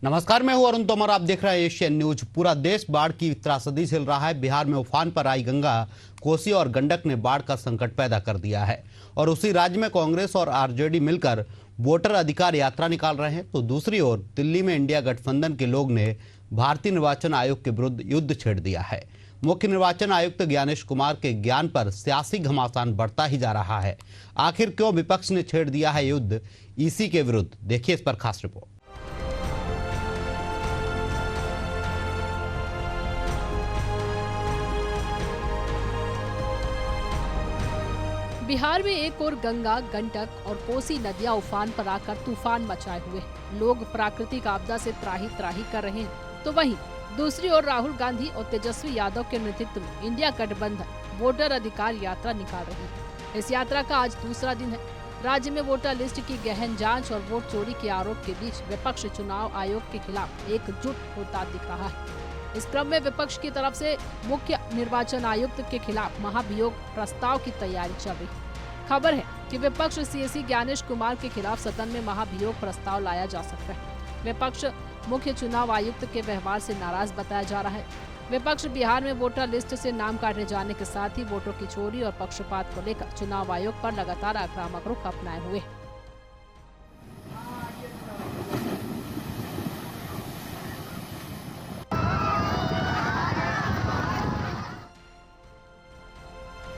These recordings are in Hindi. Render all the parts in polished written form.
नमस्कार, मैं हूं अरुण तोमर। आप देख रहे हैं एशियन न्यूज। पूरा देश बाढ़ की त्रासदी झेल रहा है। बिहार में उफान पर आई गंगा, कोसी और गंडक ने बाढ़ का संकट पैदा कर दिया है और उसी राज्य में कांग्रेस और आरजेडी मिलकर वोटर अधिकार यात्रा निकाल रहे हैं, तो दूसरी ओर दिल्ली में इंडिया गठबंधन के लोग ने भारतीय निर्वाचन आयोग के विरुद्ध युद्ध छेड़ दिया है। मुख्य निर्वाचन आयुक्त ज्ञानेश कुमार के ज्ञान पर सियासी घमासान बढ़ता ही जा रहा है। आखिर क्यों विपक्ष ने छेड़ दिया है युद्ध ईसी के विरुद्ध, देखिए इस पर खास रिपोर्ट। बिहार में एक और गंगा, गंडक और कोसी नदियां उफान पर आकर तूफान मचाए हुए हैं। लोग प्राकृतिक आपदा से त्राही त्राही कर रहे हैं, तो वहीं दूसरी ओर राहुल गांधी और तेजस्वी यादव के नेतृत्व में इंडिया गठबंधन वोटर अधिकार यात्रा निकाल रही है। इस यात्रा का आज दूसरा दिन है। राज्य में वोटर लिस्ट की गहन जाँच और वोट चोरी के आरोप के बीच विपक्ष चुनाव आयोग के खिलाफ एकजुट होता दिख रहा है। इस क्रम में विपक्ष की तरफ से मुख्य निर्वाचन आयुक्त के खिलाफ महाभियोग प्रस्ताव की तैयारी चल रही है। खबर है कि विपक्ष सीएसी ज्ञानेश कुमार के खिलाफ सदन में महाभियोग प्रस्ताव लाया जा सकता है। विपक्ष मुख्य चुनाव आयुक्त के व्यवहार से नाराज बताया जा रहा है। विपक्ष बिहार में वोटर लिस्ट से नाम काटे जाने के साथ ही वोटों की चोरी और पक्षपात को लेकर चुनाव आयोग पर लगातार आक्रामक रुख अपनाए हुए है।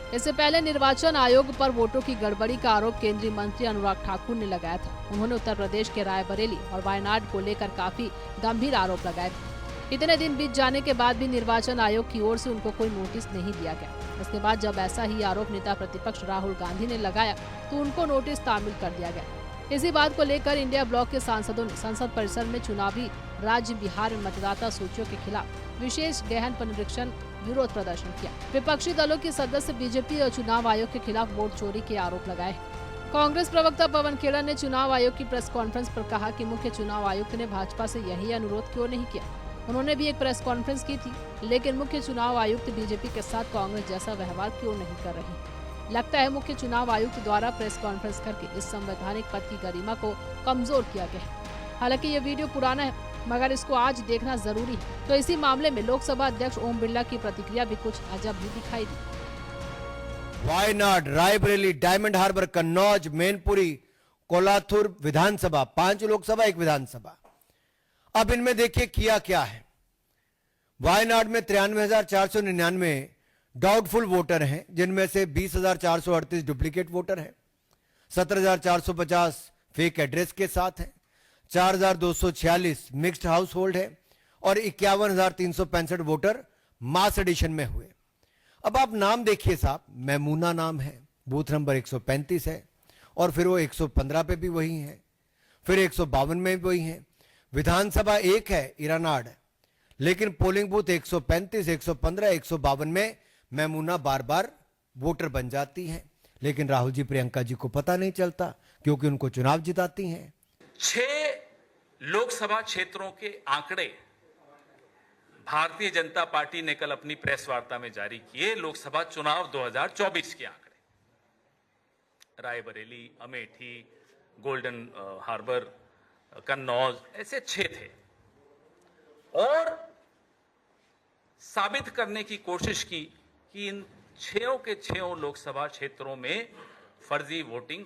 इससे पहले निर्वाचन आयोग पर वोटों की गड़बड़ी का आरोप केंद्रीय मंत्री अनुराग ठाकुर ने लगाया था। उन्होंने उत्तर प्रदेश के रायबरेली और वायनाड को लेकर काफी गंभीर आरोप लगाए थे। इतने दिन बीत जाने के बाद भी निर्वाचन आयोग की ओर से उनको कोई नोटिस नहीं दिया गया। इसके बाद जब ऐसा ही आरोप नेता प्रतिपक्ष राहुल गांधी ने लगाया तो उनको नोटिस तामील कर दिया गया। इसी बात को लेकर इंडिया ब्लॉक के सांसदों ने संसद परिसर में चुनावी राज्य बिहार में मतदाता सूचियों के खिलाफ विशेष गहन पुनरीक्षण विरोध प्रदर्शन किया। विपक्षी दलों के सदस्य बीजेपी और चुनाव आयोग के खिलाफ वोट चोरी के आरोप लगाए। कांग्रेस प्रवक्ता पवन खेड़ा ने चुनाव आयोग की प्रेस कॉन्फ्रेंस पर कहा कि मुख्य चुनाव आयुक्त ने भाजपा से यही अनुरोध क्यों नहीं किया। उन्होंने भी एक प्रेस कॉन्फ्रेंस की थी, लेकिन मुख्य चुनाव आयुक्त बीजेपी के साथ कांग्रेस जैसा व्यवहार क्यों नहीं कर रही। लगता है मुख्य चुनाव आयुक्त द्वारा प्रेस कॉन्फ्रेंस करके इस संवैधानिक पद की गरिमा को कमजोर किया गया है। हालांकि ये वीडियो पुराना है, मगर इसको आज देखना जरूरी है। तो इसी मामले में लोकसभा अध्यक्ष ओम बिरला की प्रतिक्रिया भी कुछ अजब ही दिखाई दी। वायनाड, रायबरेली, डायमंड हार्बर, कन्नौज, मैनपुरी, कोलाथुर विधानसभा, 5 लोकसभा 1 विधानसभा। अब इनमें देखिए किया क्या है। वायनाड में 93,499 डाउटफुल वोटर हैं, जिनमें से 20,438 डुप्लीकेट वोटर हैं, 17,450 फेक एड्रेस के साथ हैं, 4,246 मिक्स्ड हाउस होल्ड है और 51,365 वोटर मास एडिशन में हुए। अब आप नाम देखिए साहब, मैमूना नाम है, बूथ नंबर 135 है और फिर वो 115 पे भी वही है, फिर 152 में भी वही है। विधानसभा 1 है इरानाड, लेकिन पोलिंग बूथ 135, 115, 152 में मैमूना बार बार वोटर बन जाती हैं, लेकिन राहुल जी प्रियंका जी को पता नहीं चलता क्योंकि उनको चुनाव जिताती हैं। 6 लोकसभा क्षेत्रों के आंकड़े भारतीय जनता पार्टी ने कल अपनी प्रेस वार्ता में जारी किए। लोकसभा चुनाव 2024 के आंकड़े रायबरेली, अमेठी, गोल्डन हार्बर, कन्नौज, ऐसे 6 थे और साबित करने की कोशिश की कि इन 6 के 6 लोकसभा क्षेत्रों में फर्जी वोटिंग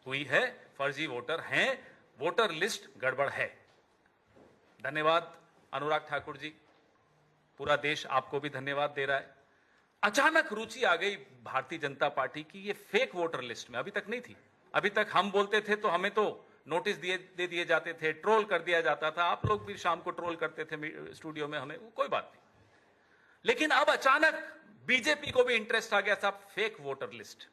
हुई है, फर्जी वोटर हैं, वोटर लिस्ट गड़बड़ है। धन्यवाद अनुराग ठाकुर जी, पूरा देश आपको भी धन्यवाद दे रहा है। अचानक रुचि आ गई भारतीय जनता पार्टी की ये फेक वोटर लिस्ट में, अभी तक नहीं थी। अभी तक हम बोलते थे तो हमें तो नोटिस दे दिए जाते थे, ट्रोल कर दिया जाता था। आप लोग भी शाम को ट्रोल करते थे स्टूडियो में, हमें कोई बात नहीं। लेकिन अब अचानक बीजेपी को भी इंटरेस्ट आ गया साहब, fake voter list.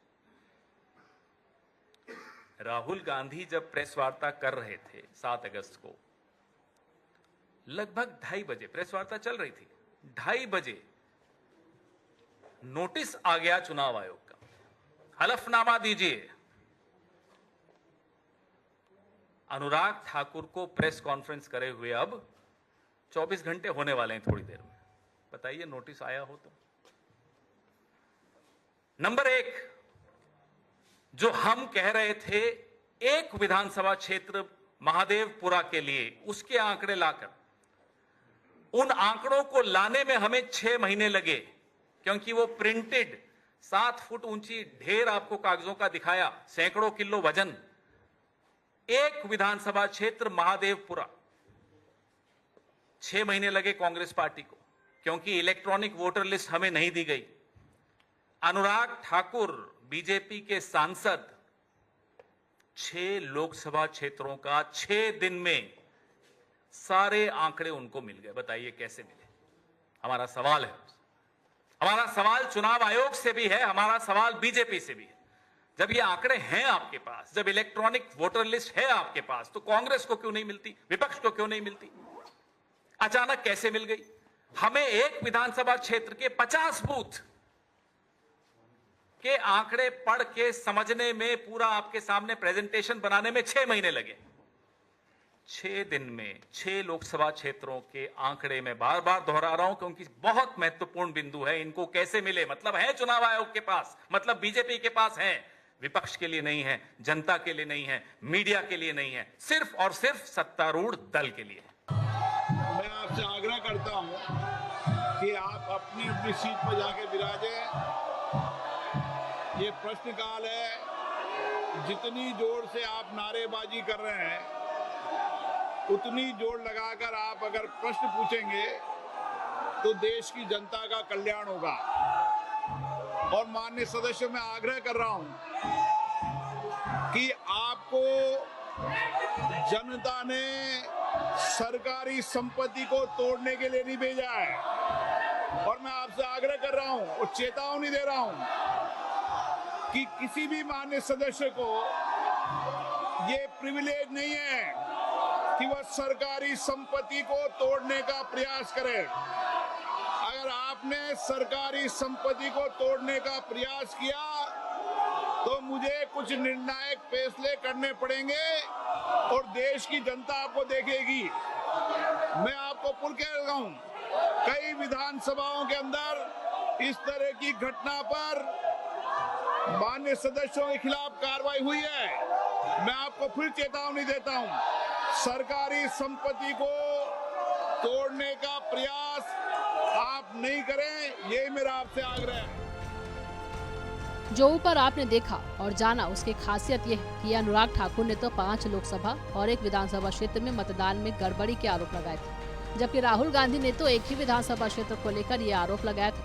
Rahul Gandhi जब प्रेस वार्ता कर रहे थे 7 अगस्त को, लगभग 2:30 बजे प्रेस वार्ता चल रही थी, 2:30 बजे नोटिस आ गया चुनाव आयोग का, हलफनामा दीजिए। अनुराग ठाकुर को प्रेस कॉन्फ्रेंस करे हुए अब 24 घंटे होने वाले हैं थोड़ी देर में। बताइए नोटिस आया हो तो। नंबर 1, जो हम कह रहे थे एक विधानसभा क्षेत्र महादेवपुरा के लिए उसके आंकड़े लाकर उन आंकड़ों को लाने में हमें 6 महीने लगे, क्योंकि वो प्रिंटेड 7 फुट ऊंची ढेर आपको कागजों का दिखाया, सैकड़ों किलो वजन। एक विधानसभा क्षेत्र महादेवपुरा 6 महीने लगे कांग्रेस पार्टी को, क्योंकि इलेक्ट्रॉनिक वोटर लिस्ट हमें नहीं दी गई। अनुराग ठाकुर बीजेपी के सांसद 6 लोकसभा क्षेत्रों का 6 दिन में सारे आंकड़े उनको मिल गए। बताइए कैसे मिले? हमारा सवाल है, हमारा सवाल चुनाव आयोग से भी है, हमारा सवाल बीजेपी से भी है। जब ये आंकड़े हैं आपके पास, जब इलेक्ट्रॉनिक वोटर लिस्ट है आपके पास, तो कांग्रेस को क्यों नहीं मिलती, विपक्ष को क्यों नहीं मिलती? अचानक कैसे मिल गई? हमें एक विधानसभा क्षेत्र के 50 बूथ के आंकड़े पढ़ के समझने में, पूरा आपके सामने प्रेजेंटेशन बनाने में 6 महीने लगे। 6 दिन में 6 लोकसभा क्षेत्रों के आंकड़े में बार बार दोहरा रहा हूं, क्योंकि बहुत महत्वपूर्ण बिंदु है। इनको कैसे मिले? मतलब है चुनाव आयोग के पास, मतलब बीजेपी के पास है, विपक्ष के लिए नहीं है, जनता के लिए नहीं है, मीडिया के लिए नहीं है, सिर्फ और सिर्फ सत्तारूढ़ दल के लिए। मैं आपसे आग्रह करता हूं कि आप अपनी अपनी सीट पर जाके विराजें। ये प्रश्नकाल है, जितनी जोर से आप नारेबाजी कर रहे हैं, उतनी जोर लगाकर आप अगर प्रश्न पूछेंगे तो देश की जनता का कल्याण होगा। और माननीय सदस्यों, मैं आग्रह कर रहा हूं कि आपको जनता ने सरकारी संपत्ति को तोड़ने के लिए नहीं भेजा है। और मैं आपसे आग्रह कर रहा हूं और चेतावनी दे रहा हूं कि किसी भी माननीय सदस्य को ये प्रिविलेज नहीं है कि वह सरकारी संपत्ति को तोड़ने का प्रयास करे। अगर आपने सरकारी संपत्ति को तोड़ने का प्रयास किया तो मुझे कुछ निर्णायक फैसले करने पड़ेंगे और देश की जनता आपको देखेगी। मैं आपको पुल कह रहा हूं, कई विधानसभाओं के अंदर इस तरह की घटना पर माननीय सदस्यों के खिलाफ कार्रवाई हुई है। मैं आपको फिर चेतावनी देता हूं, सरकारी संपत्ति को तोड़ने का प्रयास आप नहीं करें, ये मेरा आपसे आग्रह है। जो ऊपर आपने देखा और जाना, उसकी खासियत यह है कि अनुराग ठाकुर ने तो 5 लोकसभा और 1 विधानसभा क्षेत्र में मतदान में गड़बड़ी के आरोप लगाए थे, जबकि राहुल गांधी ने तो एक ही विधानसभा क्षेत्र को लेकर ये आरोप लगाया था,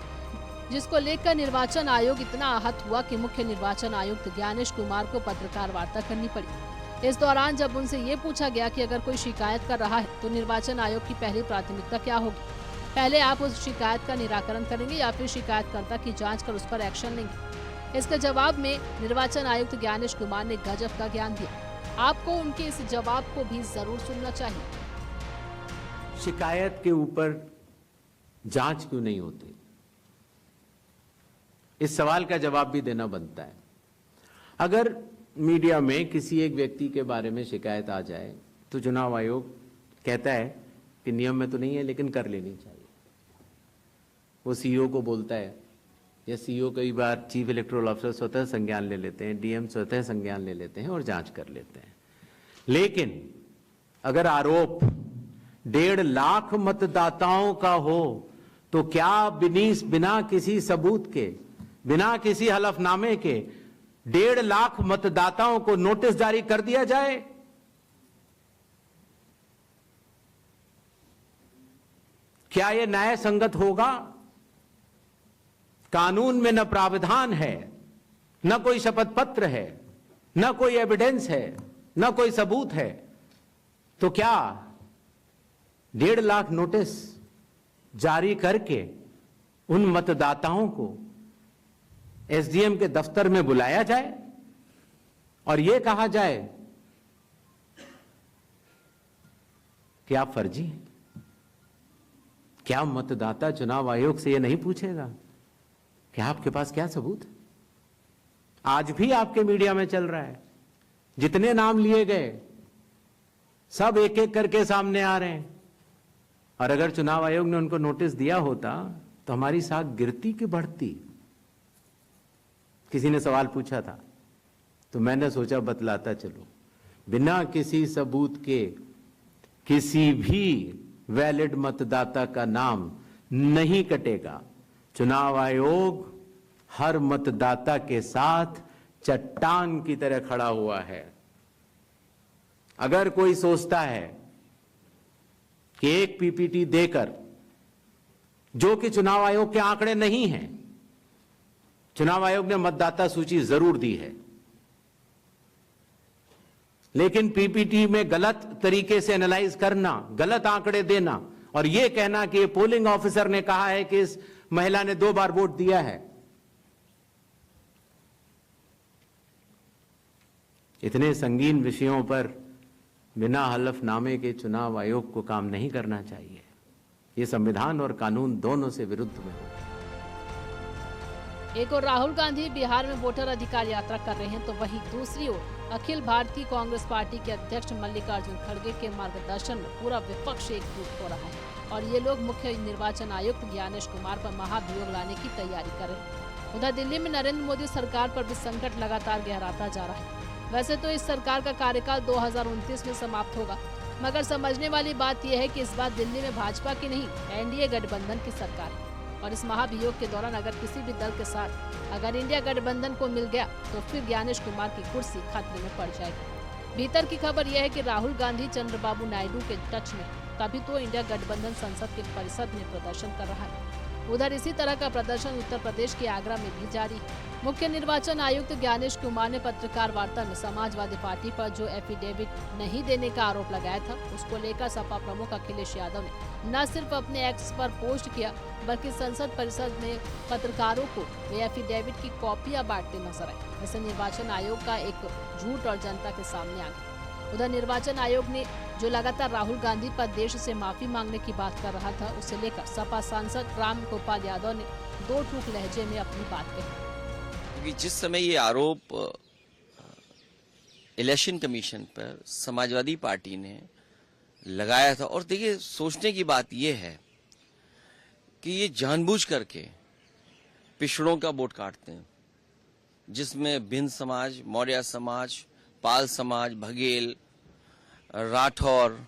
जिसको लेकर निर्वाचन आयोग इतना आहत हुआ कि मुख्य निर्वाचन आयुक्त ज्ञानेश कुमार को पत्रकार वार्ता करनी पड़ी। इस दौरान जब उनसे ये पूछा गया कि अगर कोई शिकायत कर रहा है तो निर्वाचन आयोग की पहली प्राथमिकता क्या होगी, पहले आप उस शिकायत का निराकरण करेंगे या फिर शिकायतकर्ता की जांच कर उस पर एक्शन लेंगे? इसके जवाब में निर्वाचन आयुक्त ज्ञानेश कुमार ने गजब का ज्ञान दिया। आपको उनके इस जवाब को भी जरूर सुनना चाहिए। शिकायत के ऊपर जांच क्यों नहीं होती, इस सवाल का जवाब भी देना बनता है। अगर मीडिया में किसी एक व्यक्ति के बारे में शिकायत आ जाए तो चुनाव आयोग कहता है कि नियम में तो नहीं है लेकिन कर लेनी चाहिए। वो सीईओ को बोलता है, या सीईओ कई बार चीफ इलेक्टोरल ऑफिसर स्वतः संज्ञान ले लेते हैं, डीएम स्वतः संज्ञान ले लेते हैं और जांच कर लेते हैं। लेकिन अगर आरोप 1.5 लाख मतदाताओं का हो तो क्या बिना किसी सबूत के, बिना किसी हलफनामे के 1.5 लाख मतदाताओं को नोटिस जारी कर दिया जाए? क्या यह न्याय संगत होगा? कानून में न प्रावधान है, न कोई शपथ पत्र है, न कोई एविडेंस है, न कोई सबूत है, तो क्या 1.5 लाख नोटिस जारी करके उन मतदाताओं को एसडीएम के दफ्तर में बुलाया जाए और यह कहा जाए कि आप फर्जी हैं? क्या मतदाता चुनाव आयोग से यह नहीं पूछेगा कि आपके पास क्या सबूत है? आज भी आपके मीडिया में चल रहा है, जितने नाम लिए गए सब एक एक करके सामने आ रहे हैं। और अगर चुनाव आयोग ने उनको नोटिस दिया होता तो हमारी साख गिरती कि बढ़ती? किसी ने सवाल पूछा था तो मैंने सोचा बतलाता चलूं। बिना किसी सबूत के किसी भी वैलिड मतदाता का नाम नहीं कटेगा। चुनाव आयोग हर मतदाता के साथ चट्टान की तरह खड़ा हुआ है। अगर कोई सोचता है कि एक पीपीटी देकर, जो कि चुनाव आयोग के आंकड़े नहीं हैं, चुनाव आयोग ने मतदाता सूची जरूर दी है, लेकिन पीपीटी में गलत तरीके से एनालाइज करना, गलत आंकड़े देना और यह कहना कि पोलिंग ऑफिसर ने कहा है कि इस महिला ने 2 बार वोट दिया है, इतने संगीन विषयों पर बिना हलफनामे के चुनाव आयोग को काम नहीं करना चाहिए। ये संविधान और कानून दोनों से विरुद्ध में हो। एक और राहुल गांधी बिहार में वोटर अधिकार यात्रा कर रहे हैं, तो वहीं दूसरी ओर अखिल भारतीय कांग्रेस पार्टी के अध्यक्ष मल्लिकार्जुन खड़गे के मार्गदर्शन में पूरा विपक्ष एकजुट हो रहा है और ये लोग मुख्य निर्वाचन आयुक्त ज्ञानेश कुमार पर महाभियोग लाने की तैयारी कर रहे हैं। उधर दिल्ली में नरेंद्र मोदी सरकार पर भी संकट लगातार गहराता जा रहा है। वैसे तो इस सरकार का कार्यकाल 2029 में समाप्त होगा, मगर समझने वाली बात यह है कि इस बार दिल्ली में भाजपा की नहीं, एनडीए गठबंधन की सरकार है और इस महाभियोग के दौरान अगर किसी भी दल के साथ अगर इंडिया गठबंधन को मिल गया तो फिर ज्ञानेश कुमार की कुर्सी खतरे में पड़ जाएगी। भीतर की खबर यह है कि राहुल गांधी चंद्रबाबू नायडू के टच में, तभी तो इंडिया गठबंधन संसद के परिषद में प्रदर्शन कर रहा है। उधर इसी तरह का प्रदर्शन उत्तर प्रदेश के आगरा में भी जारी है। मुख्य निर्वाचन आयुक्त ज्ञानेश कुमार ने पत्रकार वार्ता में समाजवादी पार्टी पर जो एफिडेविट नहीं देने का आरोप लगाया था, उसको लेकर सपा प्रमुख अखिलेश यादव ने न सिर्फ अपने एक्स पर पोस्ट किया, बल्कि संसद परिषद में पत्रकारों को वे एफिडेविट की कॉपियां बांटते नजर आए। ऐसे निर्वाचन आयोग का एक झूठ और जनता के सामने आ गया। उधर निर्वाचन आयोग ने जो लगातार राहुल गांधी पर देश से माफी मांगने की बात कर रहा था, उसे लेकर सपा सांसद राम गोपाल यादव ने 2 टूक लहजे में अपनी बात कही। क्योंकि जिस समय ये आरोप इलेक्शन कमीशन पर समाजवादी पार्टी ने लगाया था, और देखिए सोचने की बात यह है कि ये जानबूझ करके पिछड़ों का वोट काटते हैं, जिसमें भिन्न समाज, मौर्य समाज, पाल समाज, बघेल, राठौर,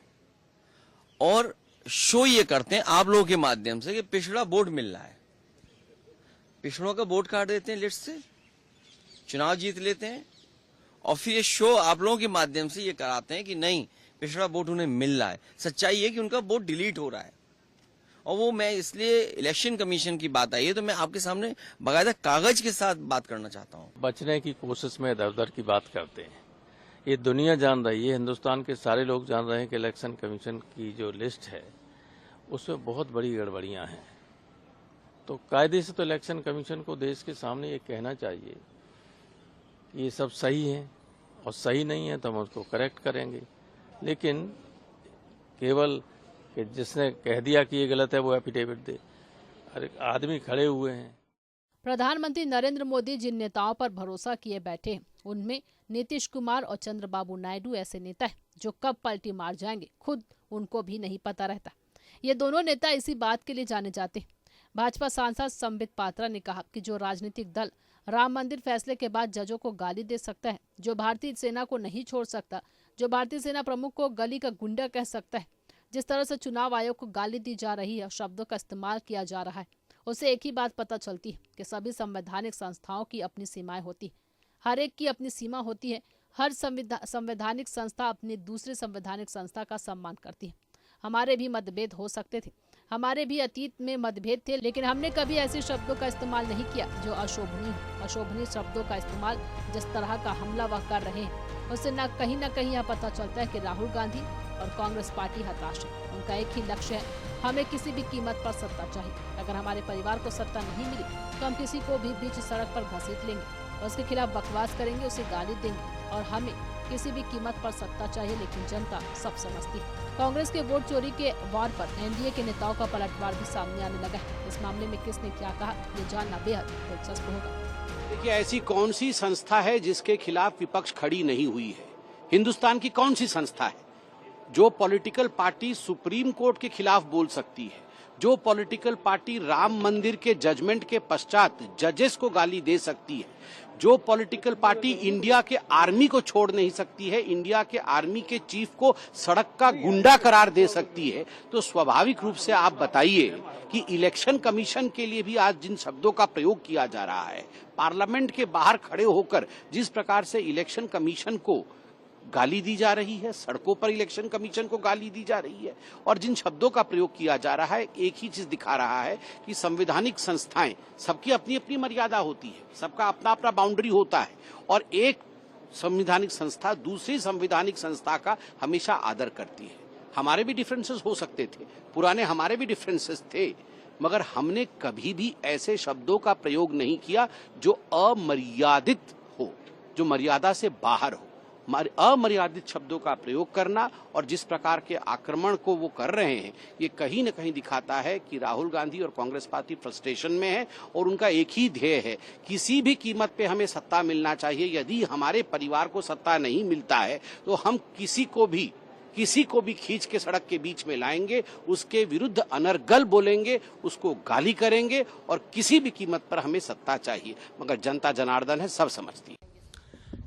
और शो ये करते हैं आप लोगों के माध्यम से कि पिछड़ा वोट मिल रहा है, पिछड़ों का वोट काट देते हैं, लिस्ट से चुनाव जीत लेते हैं, और फिर ये शो आप लोगों के माध्यम से ये कराते हैं कि नहीं पिछड़ा वोट उन्हें मिल रहा है। सच्चाई है कि उनका वोट डिलीट हो रहा है। और वो मैं इसलिए इलेक्शन कमीशन की बात आई है तो मैं आपके सामने बाकायदा कागज के साथ बात करना चाहता हूँ। बचने की कोशिश में इधर उधर की बात करते हैं। ये दुनिया जान रही है, हिंदुस्तान के सारे लोग जान रहे हैं कि इलेक्शन कमीशन की जो लिस्ट है उसमें बहुत बड़ी गड़बड़ियां हैं। तो कायदे से तो इलेक्शन कमीशन को देश के सामने ये कहना चाहिए कि ये सब सही है, और सही नहीं है तो हम उसको करेक्ट करेंगे। लेकिन केवल कि जिसने कह दिया कि ये गलत है वो एफिडेविट दे, अरे आदमी खड़े हुए हैं। प्रधानमंत्री नरेंद्र मोदी जिन नेताओं पर भरोसा किए बैठे हैं, उनमें नीतीश कुमार और चंद्रबाबू नायडू ऐसे नेता हैं जो कब पलटी मार जाएंगे खुद उनको भी नहीं पता रहता। ये दोनों नेता इसी बात के लिए जाने जाते हैं। भाजपा सांसद संबित पात्रा ने कहा कि जो राजनीतिक दल राम मंदिर फैसले के बाद जजों को गाली दे सकता है, जो भारतीय सेना को नहीं छोड़ सकता, जो भारतीय सेना प्रमुख को गली का गुंडा कह सकता है, जिस तरह से चुनाव आयोग को गाली दी जा रही है, शब्दों का इस्तेमाल किया जा रहा है, उससे एक ही बात पता चलती है कि सभी संवैधानिक संस्थाओं की अपनी सीमाएं होती है। हर एक की अपनी सीमा होती है। हर संवैधानिक संस्था अपनी दूसरी संवैधानिक संस्था का सम्मान करती है। हमारे भी मतभेद हो सकते थे, हमारे भी अतीत में मतभेद थे, लेकिन हमने कभी ऐसे शब्दों का इस्तेमाल नहीं किया जो अशोभनीय हो। अशोभनीय शब्दों का इस्तेमाल जिस तरह का हमला वह कर रहे हैं, उससे न कहीं यह पता चलता है कि राहुल गांधी और कांग्रेस पार्टी हताश है। उनका एक ही लक्ष्य है, हमें किसी भी कीमत पर सत्ता चाहिए। अगर हमारे परिवार को सत्ता नहीं मिली तो हम किसी को भी बीच सड़क पर घसीट लेंगे और उसके खिलाफ बकवास करेंगे, उसे गाली देंगे, और हमें किसी भी कीमत पर सत्ता चाहिए, लेकिन जनता सब समझती है। कांग्रेस के वोट चोरी के वार पर एनडीए के नेताओं का पलटवार भी सामने आने लगा है। इस मामले में किसने क्या कहा, ये जानना बेहद दिलचस्प होगा। देखिए, ऐसी कौन सी संस्था है जिसके खिलाफ विपक्ष खड़ी नहीं हुई है? हिंदुस्तान की कौन सी संस्था है जो पॉलिटिकल पार्टी सुप्रीम कोर्ट के खिलाफ बोल सकती है, जो पॉलिटिकल पार्टी राम मंदिर के जजमेंट के पश्चात जजेस को गाली दे सकती है, जो पॉलिटिकल पार्टी इंडिया के आर्मी को छोड़ नहीं सकती है, इंडिया के आर्मी के चीफ को सड़क का गुंडा करार दे सकती है, तो स्वाभाविक रूप से आप बताइए कि इलेक्शन कमीशन के लिए भी आज जिन शब्दों का प्रयोग किया जा रहा है, पार्लियामेंट के बाहर खड़े होकर जिस प्रकार से इलेक्शन कमीशन को गाली दी जा रही है, सड़कों पर इलेक्शन कमीशन को गाली दी जा रही है, और जिन शब्दों का प्रयोग किया जा रहा है, एक ही चीज दिखा रहा है कि संवैधानिक संस्थाएं, सबकी अपनी अपनी मर्यादा होती है, सबका अपना अपना बाउंड्री होता है, और एक संवैधानिक संस्था दूसरी संवैधानिक संस्था का हमेशा आदर करती है। हमारे भी डिफरेंसेस हो सकते थे, पुराने हमारे भी डिफरेंसेस थे, मगर हमने कभी भी ऐसे शब्दों का प्रयोग नहीं किया जो अमर्यादित हो, जो मर्यादा से बाहर हो। अमर्यादित शब्दों का प्रयोग करना और जिस प्रकार के आक्रमण को वो कर रहे हैं, ये कहीं न कहीं दिखाता है कि राहुल गांधी और कांग्रेस पार्टी फ्रस्ट्रेशन में है और उनका एक ही ध्येय है, किसी भी कीमत पे हमें सत्ता मिलना चाहिए। यदि हमारे परिवार को सत्ता नहीं मिलता है तो हम किसी को भी खींच के सड़क के बीच में लाएंगे, उसके विरुद्ध अनर्गल बोलेंगे, उसको गाली करेंगे, और किसी भी कीमत पर हमें सत्ता चाहिए। मगर जनता जनार्दन है, सब समझती है।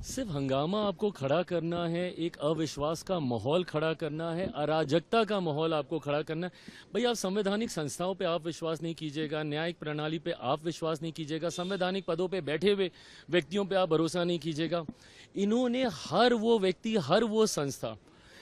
सिर्फ हंगामा आपको खड़ा करना है, एक अविश्वास का माहौल खड़ा करना है, अराजकता का माहौल आपको खड़ा करना है। भाई आप संवैधानिक संस्थाओं पे आप विश्वास नहीं कीजिएगा, न्यायिक प्रणाली पे आप विश्वास नहीं कीजिएगा, संवैधानिक पदों पे बैठे हुए व्यक्तियों पे आप भरोसा नहीं कीजिएगा। इन्होंने हर वो व्यक्ति, हर वो संस्था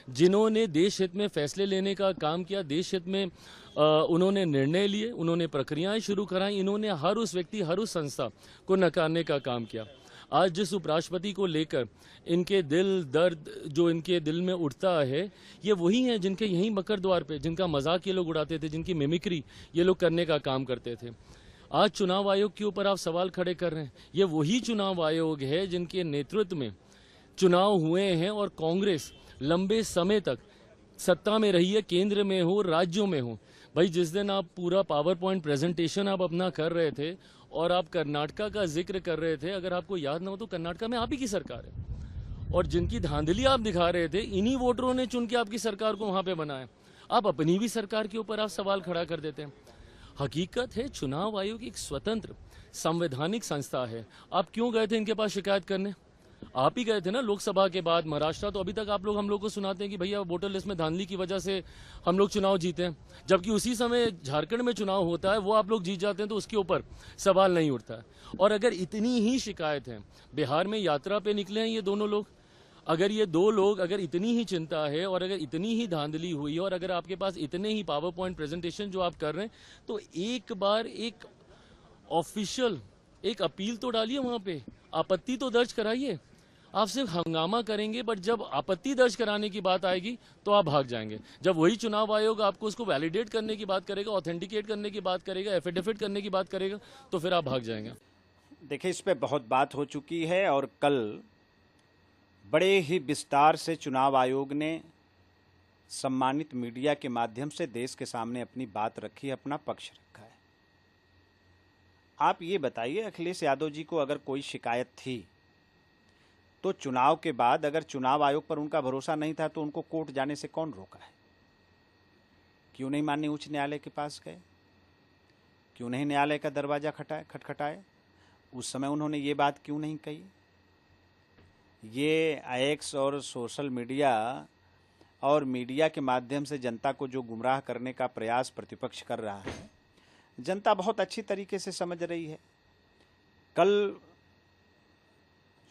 जिन्होंने देश हित में फैसले लेने का काम किया, देश हित में उन्होंने निर्णय लिए, उन्होंने प्रक्रियाएं शुरू कराई, इन्होंने हर उस व्यक्ति, हर उस संस्था को नकारने का काम किया। आज जिस उपराष्ट्रपति को लेकर इनके दिल दर्द जो इनके दिल में उठता है, ये वही हैं जिनके यहीं मकर द्वार पे, जिनका मजाक ये लोग उड़ाते थे, जिनकी मिमिक्री ये लोग करने का काम करते थे। आज चुनाव आयोग के ऊपर आप सवाल खड़े कर रहे हैं, ये वही चुनाव आयोग है जिनके नेतृत्व में चुनाव हुए हैं और कांग्रेस लंबे समय तक सत्ता में रही है, केंद्र में हो, राज्यों में हो। भाई जिस दिन आप पूरा पावर पॉइंट प्रेजेंटेशन आप अपना कर रहे थे और आप कर्नाटका का जिक्र कर रहे थे, अगर आपको याद ना हो तो कर्नाटका में आप ही की सरकार है, और जिनकी धांधली आप दिखा रहे थे, इन्हीं वोटरों ने चुन के आपकी सरकार को वहां पे बनाया। आप अपनी भी सरकार के ऊपर आप सवाल खड़ा कर देते हैं। हकीकत है चुनाव आयोग एक स्वतंत्र संवैधानिक संस्था है। आप क्यों गए थे इनके पास शिकायत करने? आप ही गए थे ना लोकसभा के बाद महाराष्ट्र, तो अभी तक आप लोग हम लोग को सुनाते हैं कि भैया वोटर लिस्ट में धांधली की वजह से हम लोग चुनाव जीते हैं, जबकि उसी समय झारखंड में चुनाव होता है, वो आप लोग जीत जाते हैं, तो उसके ऊपर सवाल नहीं उठता है। और अगर इतनी ही शिकायत है, बिहार में यात्रा पे निकले हैं ये दोनों लोग, अगर ये दो लोग, अगर इतनी ही चिंता है और अगर इतनी ही धांधली हुई है और अगर आपके पास इतने ही पावर पॉइंट प्रेजेंटेशन जो आप कर रहे हैं, तो एक बार एक ऑफिशियल एक अपील तो डालिए, वहां पे आपत्ति तो दर्ज कराइए। आप सिर्फ हंगामा करेंगे, बट जब आपत्ति दर्ज कराने की बात आएगी तो आप भाग जाएंगे। जब वही चुनाव आयोग आपको उसको वैलिडेट करने की बात करेगा, ऑथेंटिकेट करने की बात करेगा, एफिडेविट करने की बात करेगा, तो फिर आप भाग जाएंगे। देखिए, इस पे बहुत बात हो चुकी है और कल बड़े ही विस्तार से चुनाव आयोग ने सम्मानित मीडिया के माध्यम से देश के सामने अपनी बात रखी, अपना पक्ष रखा है। आप ये बताइए, अखिलेश यादव जी को अगर कोई शिकायत थी तो चुनाव के बाद अगर चुनाव आयोग पर उनका भरोसा नहीं था तो उनको कोर्ट जाने से कौन रोका है? क्यों नहीं माननीय उच्च न्यायालय के पास गए? क्यों नहीं न्यायालय का दरवाजा खटखटाए? उस समय उन्होंने ये बात क्यों नहीं कही? ये एक्स और सोशल मीडिया और मीडिया के माध्यम से जनता को जो गुमराह करने का प्रयास प्रतिपक्ष कर रहा है, जनता बहुत अच्छी तरीके से समझ रही है। कल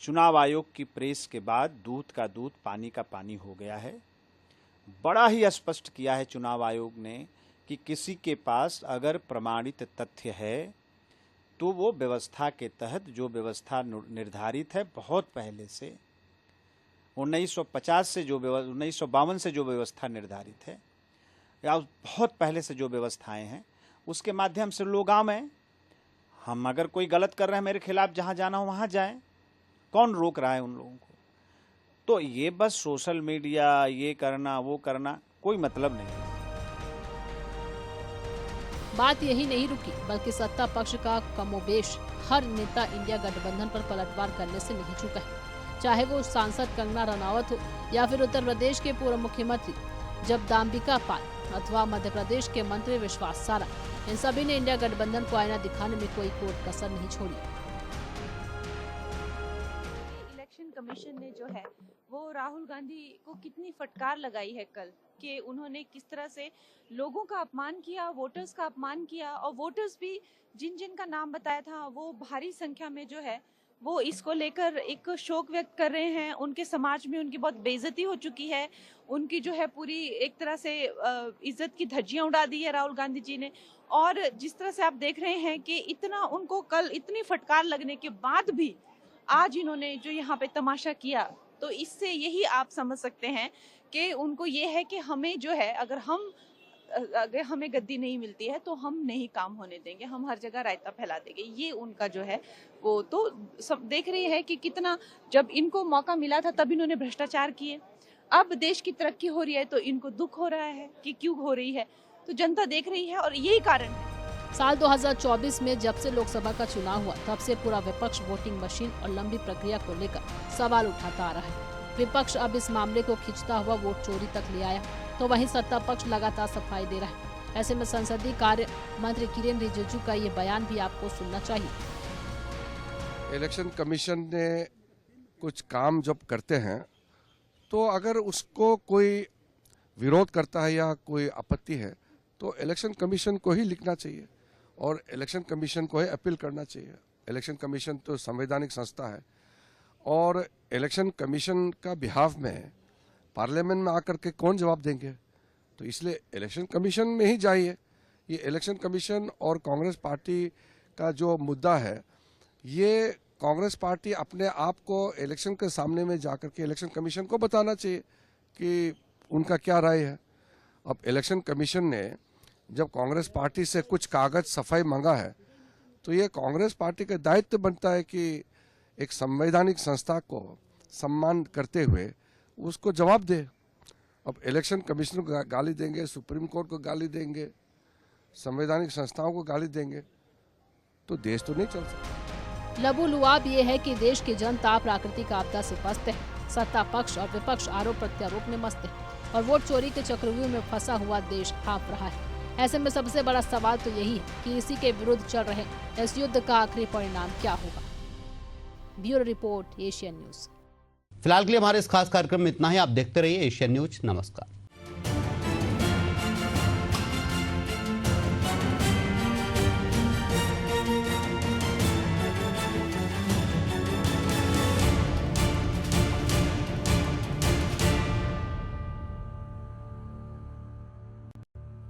चुनाव आयोग की प्रेस के बाद दूध का दूध, पानी का पानी हो गया है। बड़ा ही स्पष्ट किया है चुनाव आयोग ने कि किसी के पास अगर प्रमाणित तथ्य है तो वो व्यवस्था के तहत, जो व्यवस्था निर्धारित है बहुत पहले से 1950 से, जो 1952 से जो व्यवस्था निर्धारित है, या बहुत पहले से जो व्यवस्थाएं हैं, उसके माध्यम से लोग आम हैं। हम अगर कोई गलत कर रहे हैं, मेरे खिलाफ जहां जाना हो वहां जाएं, कौन रोक रहा है उन लोगों को? तो ये बस सोशल मीडिया, ये करना वो करना, कोई मतलब नहीं है। बात यही नहीं रुकी, बल्कि सत्ता पक्ष का कमोबेश हर नेता इंडिया गठबंधन पर पलटवार करने से नहीं चूका है। चाहे वो सांसद कंगना रनावत हो या फिर उत्तर प्रदेश के पूर्व मुख्यमंत्री जब दाम्बिका पाल अथवा मध्य प्रदेश के मंत्री विश्वास सारा, इन सभी ने इंडिया गठबंधन को आईना दिखाने में कोई कोट कसर नहीं छोड़ी। इलेक्शन कमीशन ने जो है वो राहुल गांधी को कितनी फटकार लगाई है कल, कि उन्होंने किस तरह से लोगों का अपमान किया, वोटर्स का अपमान किया, और वोटर्स भी जिन जिन का नाम बताया था वो भारी संख्या में जो है वो इसको लेकर एक शोक व्यक्त कर रहे हैं। उनके समाज में उनकी बहुत बेइज्जती हो चुकी है, उनकी जो है पूरी एक तरह से इज्जत की धज्जियां उड़ा दी है राहुल गांधी जी ने। और जिस तरह से आप देख रहे हैं कि इतना उनको कल इतनी फटकार लगने के बाद भी आज इन्होंने जो यहाँ पे तमाशा किया, तो इससे यही आप समझ सकते हैं कि उनको ये है कि हमें जो है अगर हमें गद्दी नहीं मिलती है तो हम नहीं काम होने देंगे, हम हर जगह रायता फैला देंगे। ये उनका जो है वो तो सब देख रहे हैं कि कितना, जब इनको मौका मिला था तब इन्होंने भ्रष्टाचार किए, अब देश की तरक्की हो रही है तो इनको दुख हो रहा है कि क्यों हो रही है, तो जनता देख रही है और यही कारण है। साल 2024 में जब से लोकसभा का चुनाव हुआ तब से पूरा विपक्ष वोटिंग मशीन और लंबी प्रक्रिया को लेकर सवाल उठाता आ रहा है। विपक्ष अब इस मामले को खींचता हुआ वोट चोरी तक ले आया, तो वहीं सत्ता पक्ष लगातार सफाई दे रहा है। ऐसे में संसदीय कार्य मंत्री किरेन रिजिजू का ये बयान भी आपको सुनना चाहिए। इलेक्शन कमीशन ने कुछ काम जब करते हैं तो अगर उसको कोई विरोध करता है या कोई आपत्ति है तो इलेक्शन कमीशन को ही लिखना चाहिए और इलेक्शन कमीशन को ही अपील करना चाहिए। इलेक्शन कमीशन तो संवैधानिक संस्था है और इलेक्शन कमीशन का बिहाफ में पार्लियामेंट में आकर के कौन जवाब देंगे, तो इसलिए इलेक्शन कमीशन में ही जाइए। ये इलेक्शन कमीशन और कांग्रेस पार्टी का जो मुद्दा है, ये कांग्रेस पार्टी अपने आप को इलेक्शन के सामने में जाकर के इलेक्शन कमीशन को बताना चाहिए कि उनका क्या राय है। अब इलेक्शन कमीशन ने जब कांग्रेस पार्टी से कुछ कागज सफाई मांगा है तो ये कांग्रेस पार्टी का दायित्व बनता है कि एक संवैधानिक संस्था को सम्मान करते हुए उसको जवाब दे। अब इलेक्शन कमीशन को गाली देंगे, सुप्रीम कोर्ट को गाली देंगे, संवैधानिक संस्थाओं को गाली देंगे तो देश तो नहीं चल सकता। लबुलुआब ये है कि देश की जनता प्राकृतिक आपदा से पस्त है, सत्ता पक्ष और विपक्ष आरोप प्रत्यारोप में मस्त है और वोट चोरी के चक्रव्यूह में फंसा हुआ देश हाँफ रहा है। ऐसे में सबसे बड़ा सवाल तो यही है कि इसी के विरुद्ध चल रहे इस युद्ध का आखिरी परिणाम क्या होगा। Bureau report, Asian news. फिलहाल के लिए हमारे इस खास कार्यक्रम में इतना ही। आप देखते रहिए एशियन न्यूज। नमस्कार।